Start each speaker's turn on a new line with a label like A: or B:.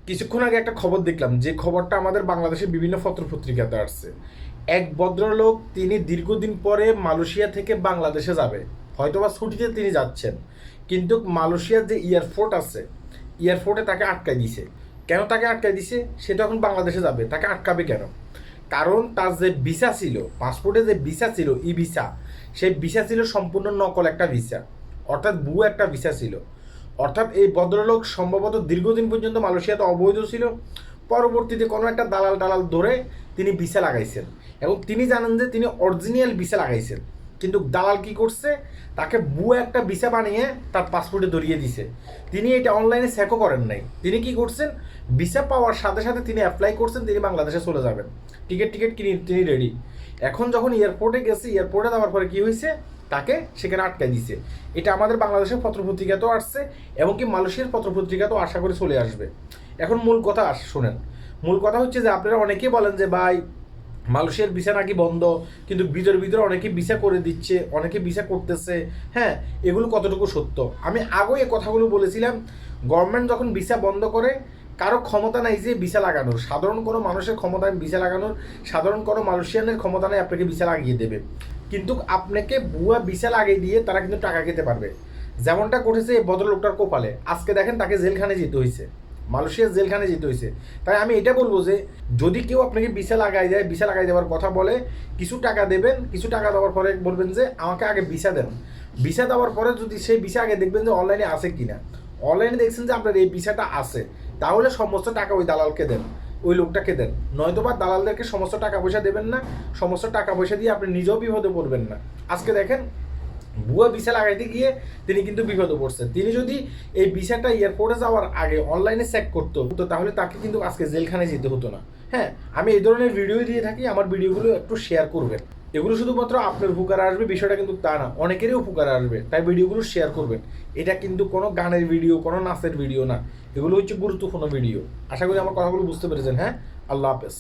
A: কিছুক্ষণ আগে একটা খবর দেখলাম, যে খবরটা আমাদের বাংলাদেশের বিভিন্ন পত্রপত্রিকাতে আসছে। এক ভদ্রলোক, তিনি দীর্ঘদিন পরে মালয়েশিয়া থেকে বাংলাদেশে যাবে, হয়তোবা ছুটিতে তিনি যাচ্ছেন, কিন্তু মালয়েশিয়ার যে এয়ারপোর্ট আছে, এয়ারপোর্টে তাকে আটকায় দিছে। কেন তাকে আটকায় দিছে? সে তো এখন বাংলাদেশে যাবে, তাকে আটকাবে কেন? কারণ তার যে ভিসা ছিল, পাসপোর্টে যে ভিসা ছিল, ই ভিসা, সেই ভিসা ছিল সম্পূর্ণ নকল একটা ভিসা, অর্থাৎ ভুয়ো একটা ভিসা ছিল। অর্থাৎ এই ভদ্রলোক সম্ভবত দীর্ঘদিন পর্যন্ত মালয়েশিয়াতে অবৈধ ছিল, পরবর্তীতে কোনো একটা দালাল ধরে তিনি ভিসা লাগাইছেন, এবং তিনি জানেন যে তিনি অরিজিনাল ভিসা লাগাইছেন, কিন্তু দালাল কি করছে, তাকে ভুয়ো একটা ভিসা বানিয়ে তার পাসপোর্টে ধরিয়ে দিছে। তিনি এটা অনলাইনে চেকও করেন নাই, তিনি কি করছেন, ভিসা পাওয়ার সাথে সাথে তিনি অ্যাপ্লাই করছেন, তিনি বাংলাদেশে চলে যাবেন, টিকিট কিনে তিনি রেডি। এখন যখন এয়ারপোর্টে গেছে, এয়ারপোর্টে যাওয়ার পরে কী হয়েছে, তাকে সেখানে আটকায় দিছে। এটা আমাদের বাংলাদেশের পত্রপত্রিকাতেও আসছে, এবং কি মালয়েশিয়ার পত্রপত্রিকাতেও আশা করে চলে আসবে। এখন মূল কথা শোনেন, মূল কথা হচ্ছে যে আপনারা অনেকেই বলেন যে ভাই মালয়েশিয়ার ভিসা নাকি বন্ধ, কিন্তু ভিতরে অনেকে ভিসা করে দিচ্ছে, অনেকে ভিসা করতেছে। হ্যাঁ, এগুলো কতটুকু সত্য? আমি আগেও এই কথাগুলো বলেছিলাম, গভর্নমেন্ট যখন ভিসা বন্ধ করে, কারো ক্ষমতা নাই যে ভিসা লাগানোর, সাধারণ কোনো মানুষের ক্ষমতা নেই ভিসা লাগানোর, সাধারণ কোনো মালয়েশিয়ানের ক্ষমতা নেই আপনাকে ভিসা লাগিয়ে দেবে, কিন্তু আপনাকে ভুয়া ভিসা লাগিয়ে দিয়ে তারা কিন্তু টাকা খেতে পারবে। যেমনটা ঘটেছে এই ভদ্রলোকটার কপালে, আজকে দেখেন তাকে জেলখানে যেতে হয়েছে, মালয়েশিয়ার জেলখানে যেতে হয়েছে। তাই আমি এটা বলবো যে যদি কেউ আপনাকে ভিসা লাগাই দেয়, ভিসা লাগাই দেওয়ার কথা বলে, কিছু টাকা দেবেন, কিছু টাকা দেওয়ার পরে বলবেন যে আমাকে আগে ভিসা দেন। ভিসা দেওয়ার পরে যদি সেই ভিসা আগে দেখবেন যে অনলাইনে আছে কিনা, অনলাইনে দেখছেন যে আপনার এই ভিসাটা আছে, তাহলে সমস্ত টাকা ওই দালালকে দেন, ওই লোকটাকে দেন। নয়তোবা দালালদেরকে সমস্ত টাকা পয়সা দেবেন না, সমস্ত টাকা পয়সা দিয়ে আপনি নিজেও বিপদে পড়বেন না। আজকে দেখেন ভুয়া ভিসা লাগাইতে গিয়ে তিনি কিন্তু বিপদে পড়ছেন। তিনি যদি এই ভিসাটা এয়ারপোর্টে যাওয়ার আগে অনলাইনে চেক করতো, তো তাহলে তাকে কিন্তু আজকে জেলখানে যেতে হতো না। হ্যাঁ, আমি এই ধরনের ভিডিও দিয়ে থাকি, আমার ভিডিওগুলো একটু শেয়ার করবেন। এগুলো শুধুমাত্র আপনার উপকার আসবে বিষয়টা কিন্তু তা না, অনেকেরই উপকার আসবে, তাই ভিডিওগুলো শেয়ার করবেন। এটা কিন্তু কোনো গানের ভিডিও, কোনো নাচের ভিডিও না, এগুলো হচ্ছে গুরুত্বপূর্ণ ভিডিও। আশা করি আমার কথাগুলো বুঝতে পেরেছেন। হ্যাঁ, আল্লাহ হাফেজ।